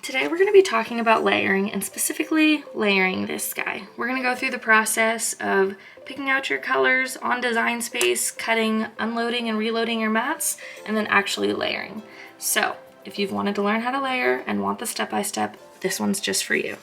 Today we're going to be talking about layering, and specifically layering this guy. We're going to go through the process of picking out your colors on Design Space, cutting, unloading and reloading your mats, and then actually layering. So if you've wanted to learn how to layer and want the step-by-step, this one's just for you.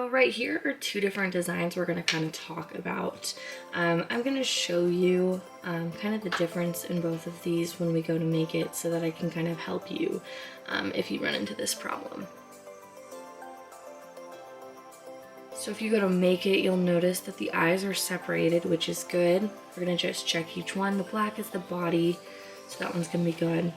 Right here are two different designs we're going to kind of talk about. I'm going to show you kind of the difference in both of these when we go to make it so that I can kind of help you if you run into this problem. So if you go to make it, you'll notice that the eyes are separated, which is good. We're going to just check each one. The black is the body, so that one's going to be good.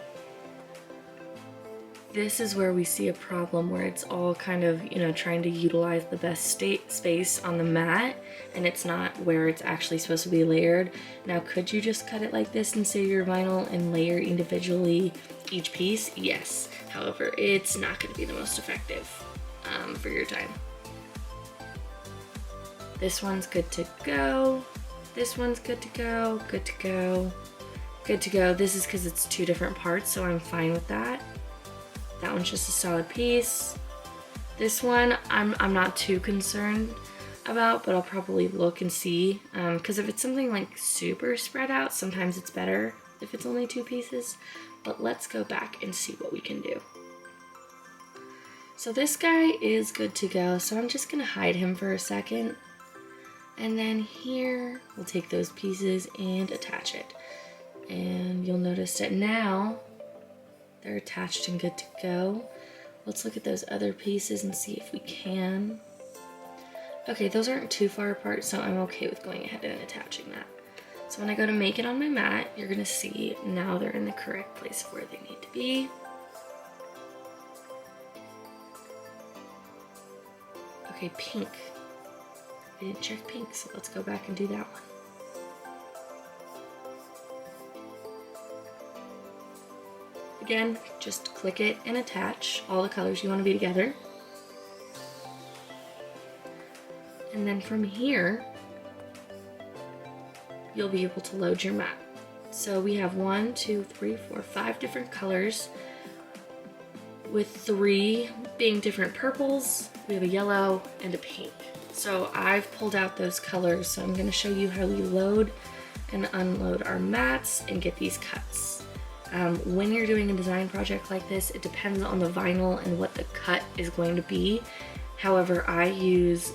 This is where we see a problem where it's all kind of, trying to utilize the best space on the mat, and it's not where it's actually supposed to be layered. Now, could you just cut it like this and save your vinyl and layer individually each piece? Yes. However, it's not going to be the most effective for your time. This one's good to go. This one's good to go. Good to go. Good to go. This is because it's two different parts, so I'm fine with that. That one's just a solid piece. This one I'm not too concerned about, but I'll probably look and see. Because if it's something like super spread out, sometimes it's better if it's only two pieces. But let's go back and see what we can do. So this guy is good to go, so I'm just gonna hide him for a second. And then here, we'll take those pieces and attach it. And you'll notice that now, they're attached and good to go. Let's look at those other pieces and see if we can. Okay, those aren't too far apart, so I'm okay with going ahead and attaching that. So when I go to make it on my mat, you're gonna see now they're in the correct place where they need to be. Okay, pink. I didn't check pink, so let's go back and do that one. Again, just click it and attach all the colors you want to be together. And then from here, you'll be able to load your mat. So we have 1, 2, 3, 4, 5 different colors, with 3 being different purples. We have a yellow and a pink. So I've pulled out those colors, so I'm going to show you how we load and unload our mats and get these cuts. When you're doing a design project like this, it depends on the vinyl and what the cut is going to be. However, I use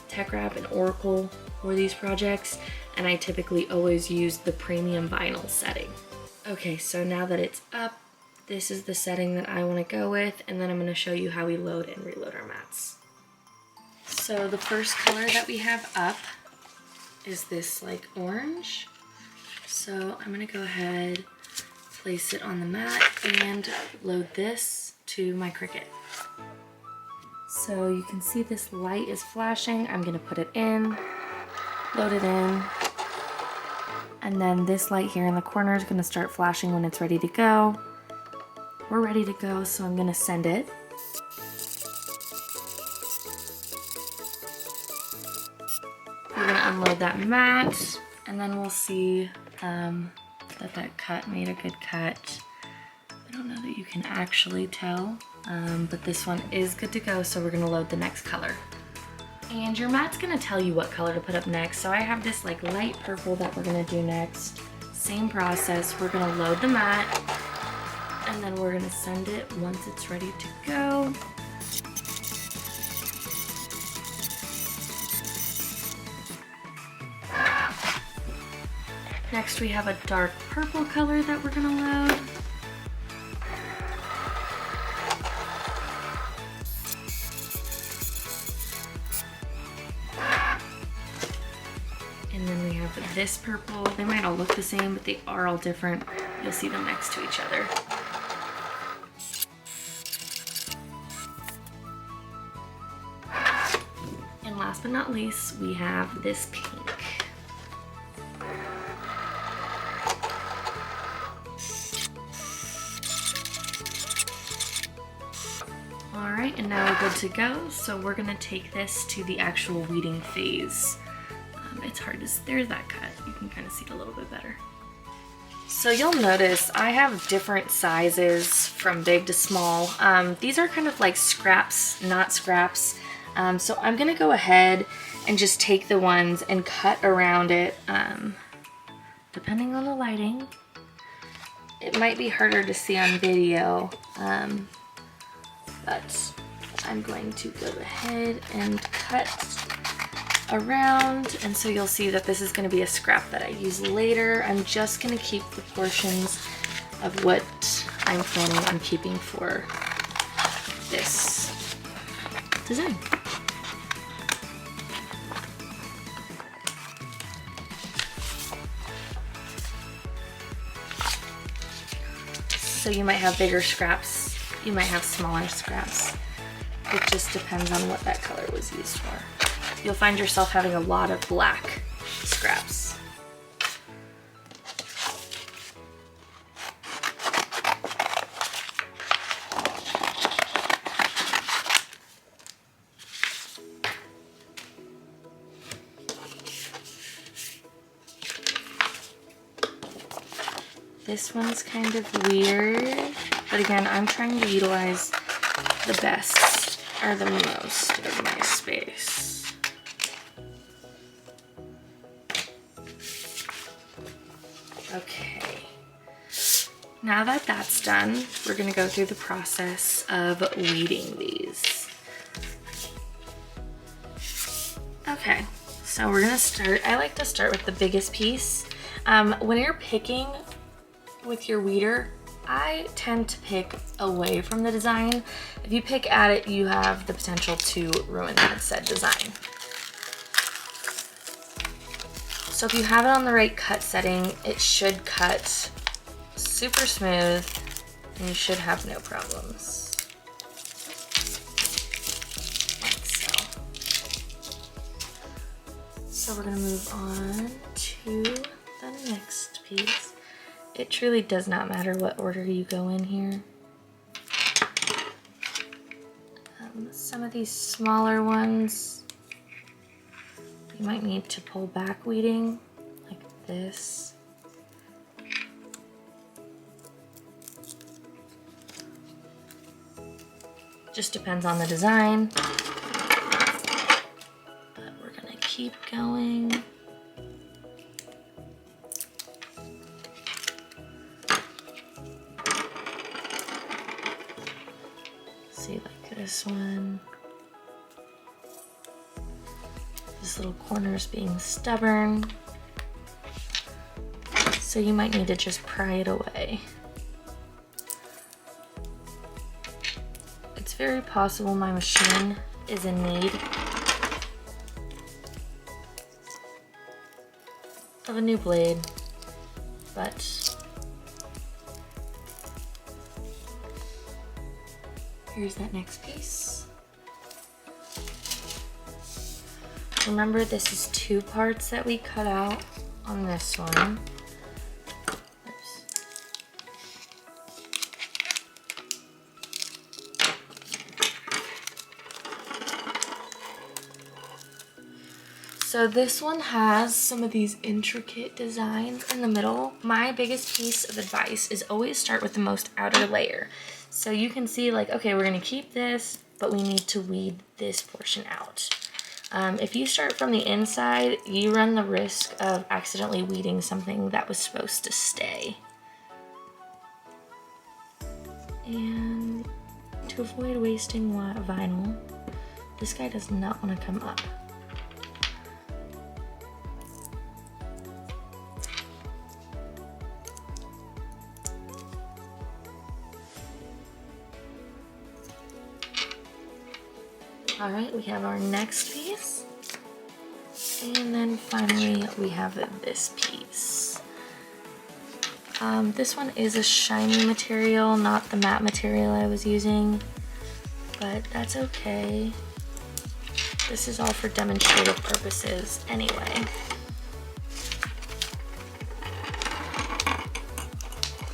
Tech Wrap and Oracle for these projects, and I typically always use the premium vinyl setting. Okay, so now that it's up, this is the setting that I want to go with, and then I'm going to show you how we load and reload our mats. So the first color that we have up is this like orange. So I'm going to go ahead, place it on the mat, and load this to my Cricut. So you can see this light is flashing. I'm gonna put it in, load it in, and then this light here in the corner is gonna start flashing when it's ready to go. We're ready to go, so I'm gonna send it. We're gonna unload that mat, and then we'll see that cut made a good cut. I don't know that you can actually tell, but this one is good to go, so we're gonna load the next color. And your mat's gonna tell you what color to put up next. So I have this like light purple that we're gonna do next. Same process, we're gonna load the mat, and then we're gonna send it once it's ready to go. Next we have a dark purple color that we're gonna load. And then we have this purple. They might all look the same, but they are all different. You'll see them next to each other. And last but not least, we have this pink. Alright, and now all good to go. So we're gonna take this to the actual weeding phase. It's hard to, there's that cut. You can kind of see it a little bit better. So you'll notice I have different sizes from big to small. These are kind of like scraps, not scraps. So I'm gonna go ahead and just take the ones and cut around it, depending on the lighting. It might be harder to see on video, but I'm going to go ahead and cut around, and so you'll see that this is going to be a scrap that I use later. I'm just going to keep the portions of what I'm planning on keeping for this design. So you might have bigger scraps, you might have smaller scraps. It just depends on what that color was used for. You'll find yourself having a lot of black scraps. This one's kind of weird, but again, I'm trying to utilize the best or the most of my space. Okay, now that that's done, we're gonna go through the process of weeding these. Okay, so we're gonna start, I like to start with the biggest piece. When you're picking with your weeder, I tend to pick away from the design. If you pick at it, you have the potential to ruin that said design. So if you have it on the right cut setting, it should cut super smooth and you should have no problems. Like so. So we're gonna move on to the next piece. It truly does not matter what order you go in here. Some of these smaller ones, you might need to pull back weeding, like this. Just depends on the design. But we're gonna keep going. See, like this one. This little corner is being stubborn. So you might need to just pry it away. It's very possible my machine is in need of a new blade, but here's that next piece. Remember, this is 2 parts that we cut out on this one. Oops. So this one has some of these intricate designs in the middle. My biggest piece of advice is always start with the most outer layer. So you can see, like, okay, we're gonna keep this, but we need to weed this portion out. If you start from the inside, you run the risk of accidentally weeding something that was supposed to stay. And to avoid wasting vinyl, this guy does not want to come up. All right, we have our next piece. And then finally, we have this piece. This one is a shiny material, not the matte material I was using, but that's okay. This is all for demonstrative purposes anyway.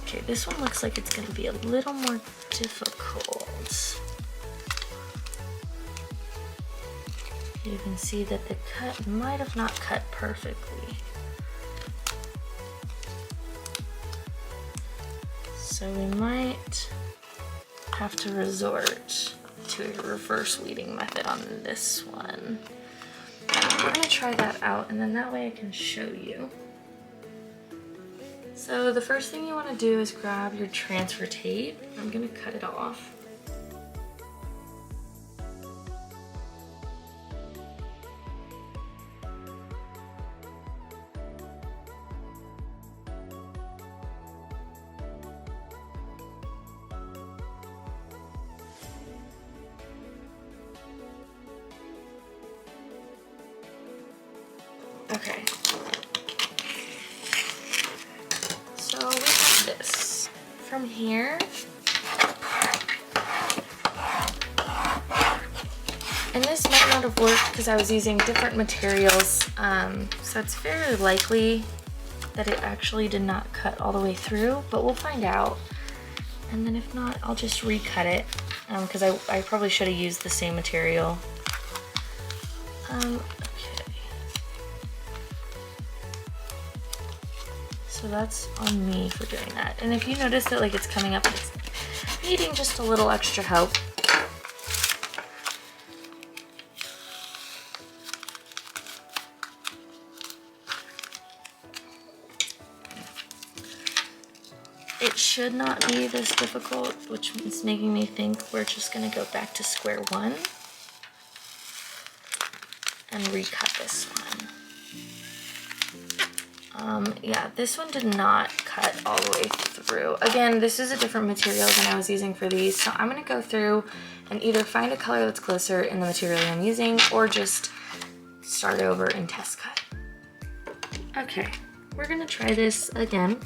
Okay, this one looks like it's gonna be a little more difficult. You can see that the cut might have not cut perfectly. So we might have to resort to a reverse weeding method on this one. We're gonna try that out, and then that way I can show you. So the first thing you wanna do is grab your transfer tape. I'm gonna cut it off. Okay, so we have this. From here, and this might not have worked because I was using different materials, so it's very likely that it actually did not cut all the way through, but we'll find out. And then if not, I'll just recut it, because I probably should have used the same material. So that's on me for doing that. And if you notice that like it's coming up, it's needing just a little extra help. It should not be this difficult, which is making me think we're just gonna go back to square one and recut this one. Yeah, this one did not cut all the way through. Again, this is a different material than I was using for these, so I'm gonna go through and either find a color that's closer in the material I'm using or just start over and test cut. Okay, we're gonna try this again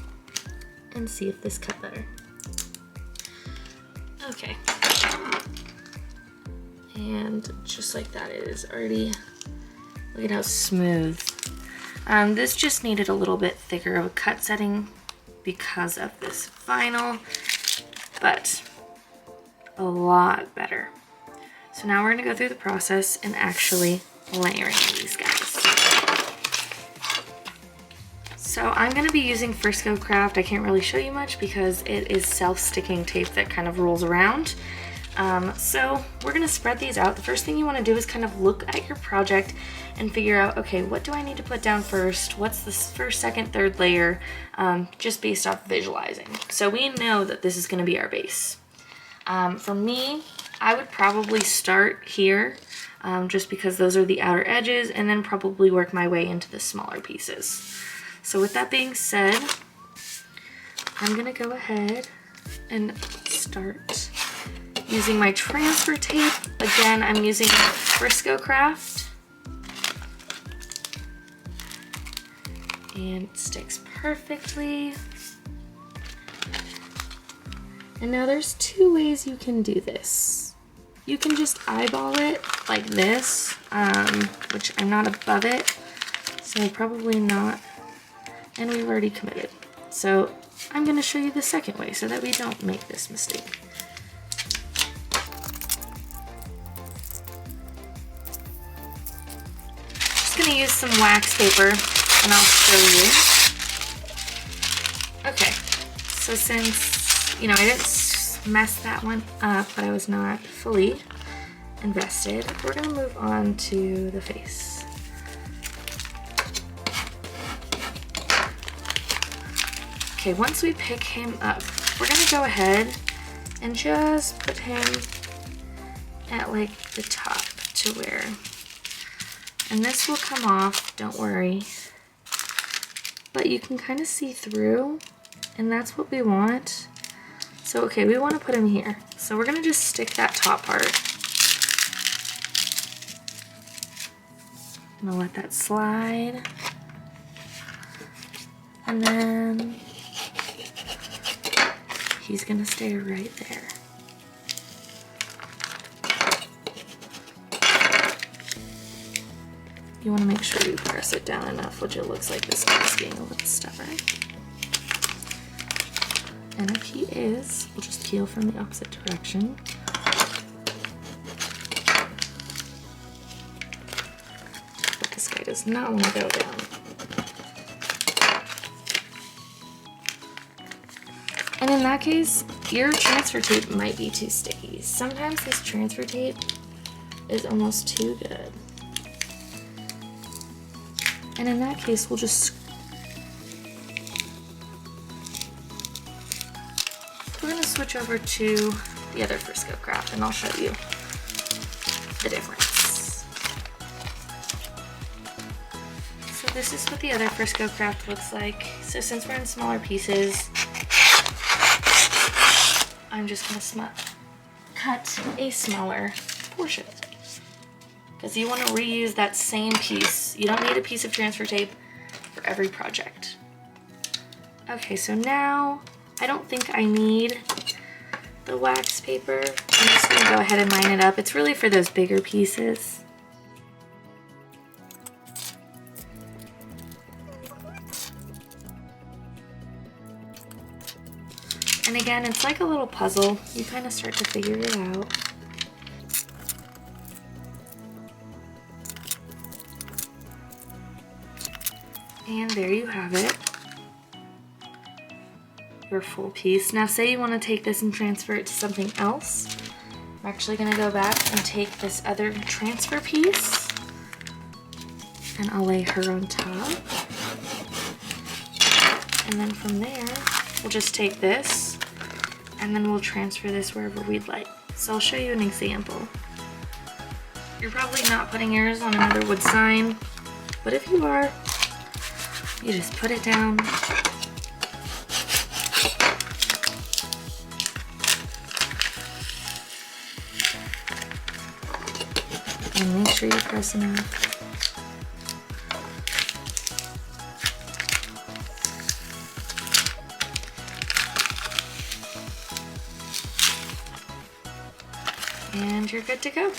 and see if this cut better. Okay. And just like that, it is already, look at how smooth. This just needed a little bit thicker of a cut setting because of this vinyl, but a lot better. So now we're gonna go through the process and actually layering these guys. So I'm gonna be using Frisco Craft. I can't really show you much because it is self-sticking tape that kind of rolls around. So we're gonna spread these out. The first thing you wanna do is kind of look at your project and figure out, okay, what do I need to put down first? What's the first, second, third layer? Just based off visualizing. So we know that this is gonna be our base. For me, I would probably start here, just because those are the outer edges, and then probably work my way into the smaller pieces. So with that being said, I'm gonna go ahead and start using my transfer tape. Again, I'm using Frisco Craft. And it sticks perfectly. And now there's two ways you can do this. You can just eyeball it like this, which I'm not above it, so probably not. And we've already committed. So I'm gonna show you the second way so that we don't make this mistake. Just gonna use some wax paper and I'll show you. Okay, so since, you know, I didn't mess that one up, but I was not fully invested, we're gonna move on to the face. Okay, once we pick him up, we're gonna go ahead and just put him at like the top to where, and this will come off, don't worry, but you can kind of see through, and that's what we want. So, okay, we want to put him here. So we're gonna just stick that top part. I'm gonna let that slide. And then he's gonna stay right there. You want to make sure you press it down enough, which it looks like this guy's being a little stubborn. And if he is, we'll just peel from the opposite direction. This guy does not want to go down. And in that case, your transfer tape might be too sticky. Sometimes this transfer tape is almost too good. And in that case, we'll just, we're gonna switch over to the other Frisco craft and I'll show you the difference. So this is what the other Frisco craft looks like. So since we're in smaller pieces, I'm just gonna cut a smaller portion. Because you want to reuse that same piece. You don't need a piece of transfer tape for every project. Okay, so now I don't think I need the wax paper. I'm just gonna go ahead and line it up. It's really for those bigger pieces. And again, it's like a little puzzle. You kind of start to figure it out. And there you have it, your full piece. Now say you want to take this and transfer it to something else. I'm actually going to go back and take this other transfer piece and I'll lay her on top. And then from there, we'll just take this and then we'll transfer this wherever we'd like. So I'll show you an example. You're probably not putting yours on another wood sign, but if you are, you just put it down. And make sure you press enough. And you're good to go.